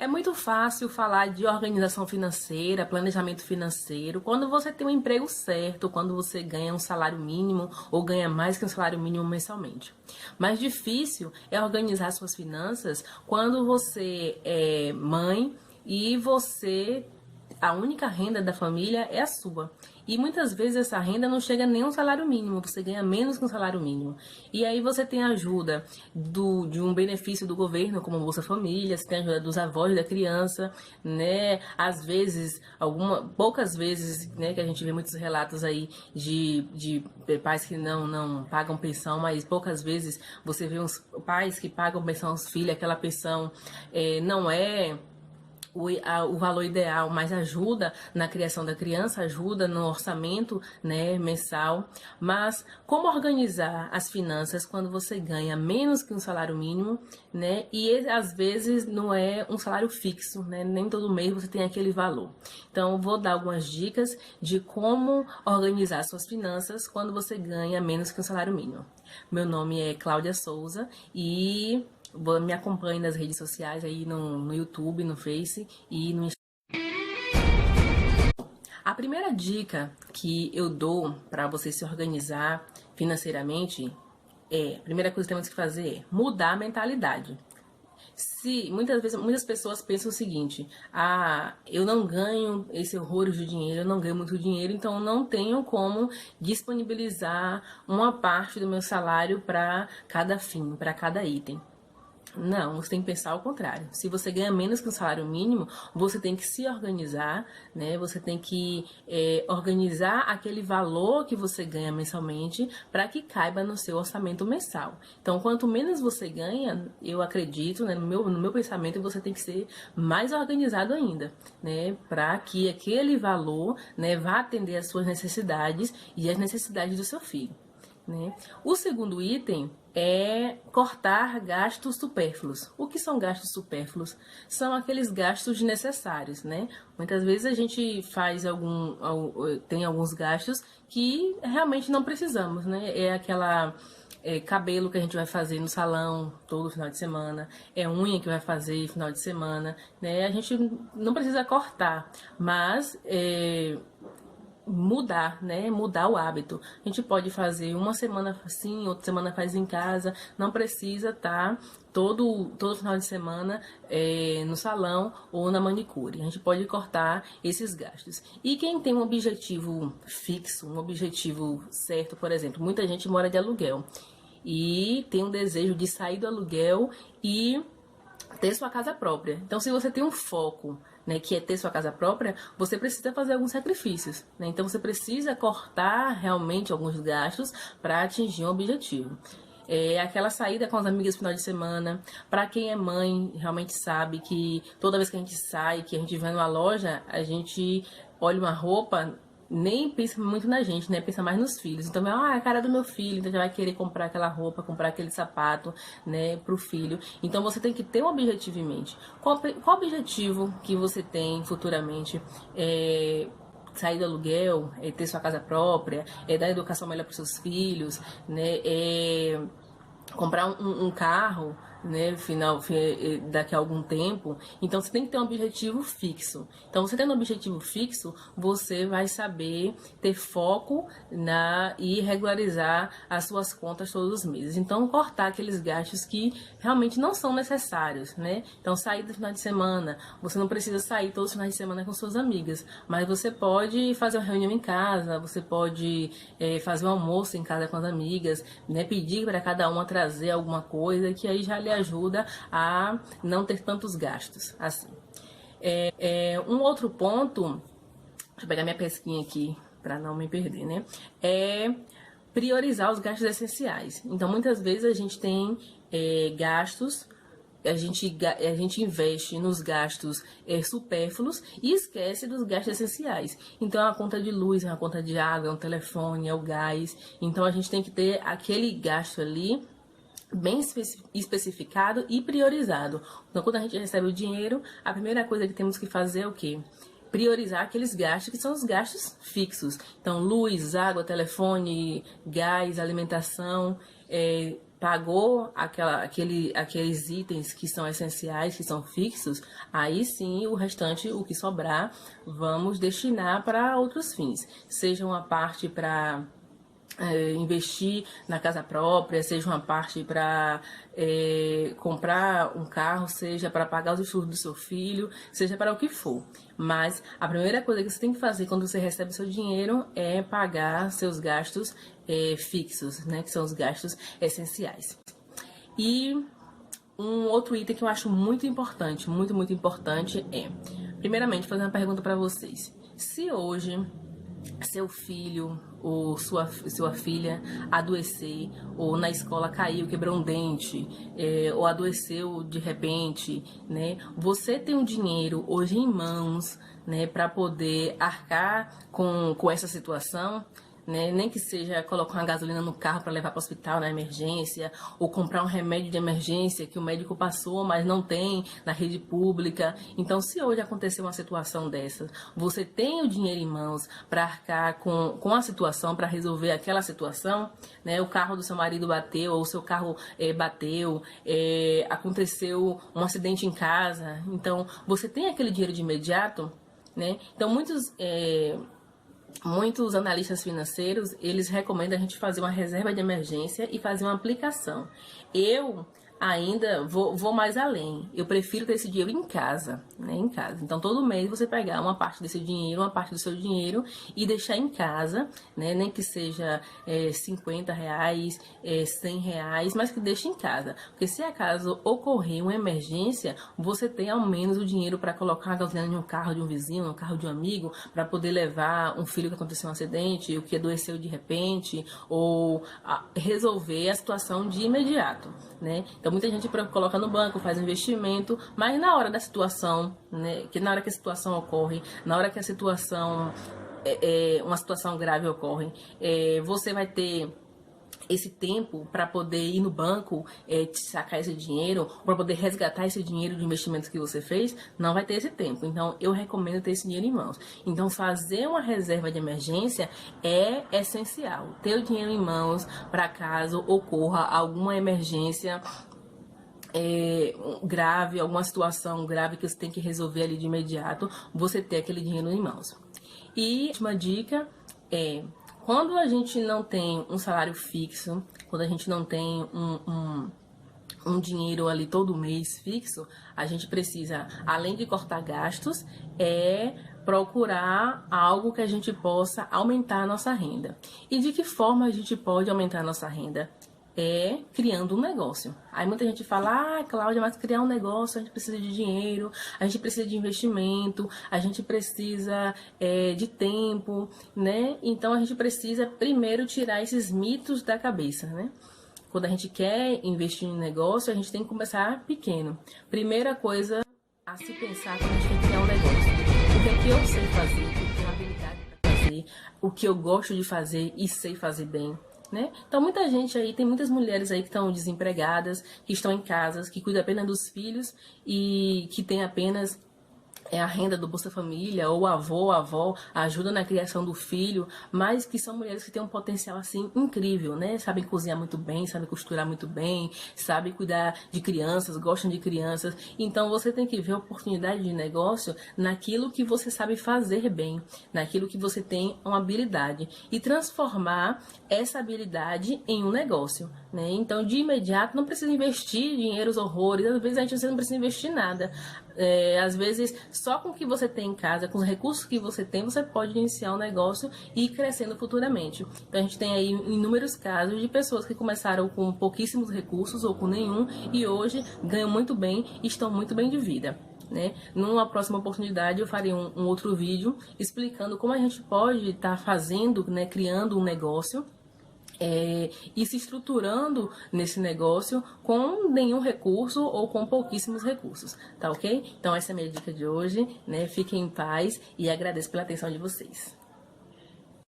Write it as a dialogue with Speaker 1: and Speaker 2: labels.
Speaker 1: É muito fácil falar de organização financeira, planejamento financeiro, quando você tem um emprego certo, quando você ganha um salário mínimo ou ganha mais que um salário mínimo mensalmente. Mais difícil é organizar suas finanças quando você é mãe e a única renda da família é a sua. E muitas vezes essa renda não chega nem a um salário mínimo, você ganha menos que um salário mínimo. E aí você tem a ajuda de um benefício do governo, como Bolsa Família, você tem a ajuda dos avós da criança, né? Às vezes, poucas vezes, né, que a gente vê muitos relatos aí de pais que não pagam pensão, mas poucas vezes você vê uns pais que pagam pensão aos filhos, aquela pensão não é o valor ideal, mas ajuda na criação da criança, ajuda no orçamento, né, mensal. Mas como organizar as finanças quando você ganha menos que um salário mínimo, né? E às vezes não é um salário fixo, né? Nem todo mês você tem aquele valor. Então, vou dar algumas dicas de como organizar suas finanças quando você ganha menos que um salário mínimo. Meu nome é Cláudia Souza e me acompanhe nas redes sociais aí no YouTube, no Face e no Instagram. A primeira dica que eu dou para você se organizar financeiramente a primeira coisa que temos que fazer é mudar a mentalidade. Muitas pessoas pensam o seguinte: eu não ganho esse horror de dinheiro, eu não ganho muito dinheiro, então eu não tenho como disponibilizar uma parte do meu salário para cada fim, para cada item. Não, você tem que pensar ao contrário. Se você ganha menos que um salário mínimo, você tem que se organizar, né? Você tem que organizar aquele valor que você ganha mensalmente para que caiba no seu orçamento mensal. Então, quanto menos você ganha, eu acredito, né, no meu pensamento, você tem que ser mais organizado ainda, né? Para que aquele valor, né, vá atender às suas necessidades e às necessidades do seu filho. Né? O segundo item é cortar gastos supérfluos. O que são gastos supérfluos? São aqueles gastos desnecessários, né? Muitas vezes a gente tem alguns gastos que realmente não precisamos, né? Cabelo que a gente vai fazer no salão todo final de semana, unha que vai fazer final de semana, né? A gente não precisa cortar, mas mudar, né? Mudar o hábito. A gente pode fazer uma semana assim, outra semana faz em casa. Não precisa estar todo final de semana no salão ou na manicure. A gente pode cortar esses gastos. E quem tem um objetivo fixo, um objetivo certo, por exemplo, muita gente mora de aluguel e tem um desejo de sair do aluguel e ter sua casa própria. Então, se você tem um foco, né, que é ter sua casa própria, você precisa fazer alguns sacrifícios, né? Então, você precisa cortar realmente alguns gastos para atingir um objetivo. Aquela saída com as amigas no final de semana. Para quem é mãe, realmente sabe que toda vez que a gente sai, que a gente vai numa loja, a gente olha uma roupa, nem pensa muito na gente, né? Pensa mais nos filhos. Então, é a cara do meu filho, então já vai querer comprar aquela roupa, comprar aquele sapato, né, pro filho. Então, você tem que ter um objetivo em mente. Qual objetivo que você tem futuramente? Sair do aluguel, ter sua casa própria, dar educação melhor para seus filhos, né? Comprar um carro, né, daqui a algum tempo. Então você tem que ter um objetivo fixo. Então você tendo um objetivo fixo, você vai saber ter foco e regularizar as suas contas todos os meses. Então cortar aqueles gastos que realmente não são necessários, né? Então sair do final de semana, você não precisa sair todos os finais de semana com suas amigas, mas você pode fazer uma reunião em casa, você pode fazer um almoço em casa com as amigas, né? Pedir para cada uma trazer alguma coisa que aí já lhe ajuda a não ter tantos gastos assim. Um outro ponto, deixa eu pegar minha pesquinha aqui para não me perder, né? É priorizar os gastos essenciais. Então, muitas vezes a gente tem gastos, a gente investe nos gastos supérfluos e esquece dos gastos essenciais. Então, a conta de luz, a conta de água, é um telefone, é o gás. Então, a gente tem que ter aquele gasto ali bem especificado e priorizado. Então, quando a gente recebe o dinheiro, a primeira coisa que temos que fazer é o quê? Priorizar aqueles gastos que são os gastos fixos. Então, luz, água, telefone, gás, alimentação, pagou aqueles itens que são essenciais, que são fixos, aí sim o restante, o que sobrar, vamos destinar para outros fins. Seja uma parte para investir na casa própria, seja uma parte para comprar um carro, seja para pagar os estudos do seu filho, seja para o que for. Mas a primeira coisa que você tem que fazer quando você recebe seu dinheiro é pagar seus gastos fixos, né, que são os gastos essenciais. E um outro item que eu acho muito importante é, primeiramente, fazer uma pergunta para vocês. Se hoje seu filho ou sua filha adoecer, ou na escola caiu, quebrou um dente, ou adoeceu de repente, né? Você tem um dinheiro hoje em mãos, né, para poder arcar com essa situação, né? Nem que seja colocar uma gasolina no carro para levar para o hospital na emergência, ou comprar um remédio de emergência que o médico passou, mas não tem na rede pública. Então, se hoje acontecer uma situação dessa, você tem o dinheiro em mãos para arcar com a situação, para resolver aquela situação, né? O carro do seu marido bateu, ou o seu carro bateu, aconteceu um acidente em casa. Então, você tem aquele dinheiro de imediato, né? Então, muitos analistas financeiros, eles recomendam a gente fazer uma reserva de emergência e fazer uma aplicação. Eu ainda vou mais além. Eu prefiro ter esse dinheiro em casa, né? Em casa. Então, todo mês você pegar uma parte desse dinheiro, uma parte do seu dinheiro e deixar em casa, né? Nem que seja R$50, R$100, mas que deixe em casa. Porque se acaso ocorrer uma emergência, você tem ao menos o dinheiro para colocar a gasolina em um carro de um vizinho, no carro de um amigo, para poder levar um filho que aconteceu um acidente, o que adoeceu de repente, ou resolver a situação de imediato, né? Então, muita gente coloca no banco, faz investimento, mas na hora da situação, né, que na hora que a situação ocorre, na hora que a situação, uma situação grave ocorre, você vai ter esse tempo para poder ir no banco, sacar esse dinheiro, para poder resgatar esse dinheiro de investimentos que você fez, não vai ter esse tempo. Então, eu recomendo ter esse dinheiro em mãos. Então, fazer uma reserva de emergência é essencial. Ter o dinheiro em mãos para caso ocorra alguma emergência grave, alguma situação grave que você tem que resolver ali de imediato, você ter aquele dinheiro em mãos. E a última dica é, quando a gente não tem um salário fixo, quando a gente não tem um dinheiro ali todo mês fixo, a gente precisa, além de cortar gastos, procurar algo que a gente possa aumentar a nossa renda. E de que forma a gente pode aumentar a nossa renda? Criando um negócio. Aí muita gente fala, Cláudia, mas criar um negócio a gente precisa de dinheiro, a gente precisa de investimento, a gente precisa de tempo, né? Então a gente precisa primeiro tirar esses mitos da cabeça, né? Quando a gente quer investir em negócio, a gente tem que começar pequeno. Primeira coisa a se pensar quando a gente quer criar um negócio. O que é que eu sei fazer, o que eu tenho habilidade para fazer, o que eu gosto de fazer e sei fazer bem. Né? Então, muita gente aí, tem muitas mulheres aí que estão desempregadas, que estão em casas, que cuidam apenas dos filhos e que tem apenas a renda do Bolsa Família, ou avô, avó, ajuda na criação do filho, mas que são mulheres que têm um potencial, assim, incrível, né? Sabem cozinhar muito bem, sabem costurar muito bem, sabem cuidar de crianças, gostam de crianças. Então, você tem que ver a oportunidade de negócio naquilo que você sabe fazer bem, naquilo que você tem uma habilidade, e transformar essa habilidade em um negócio, né? Então, de imediato, não precisa investir dinheiros horrores, às vezes a gente não precisa investir nada. Às vezes, só com o que você tem em casa, com os recursos que você tem, você pode iniciar um negócio e ir crescendo futuramente. Então, a gente tem aí inúmeros casos de pessoas que começaram com pouquíssimos recursos ou com nenhum e hoje ganham muito bem e estão muito bem de vida, né? Numa próxima oportunidade eu farei um outro vídeo explicando como a gente pode estar fazendo, né, criando um negócio e se estruturando nesse negócio com nenhum recurso ou com pouquíssimos recursos, tá ok? Então essa é a minha dica de hoje, né? Fiquem em paz e agradeço pela atenção de vocês.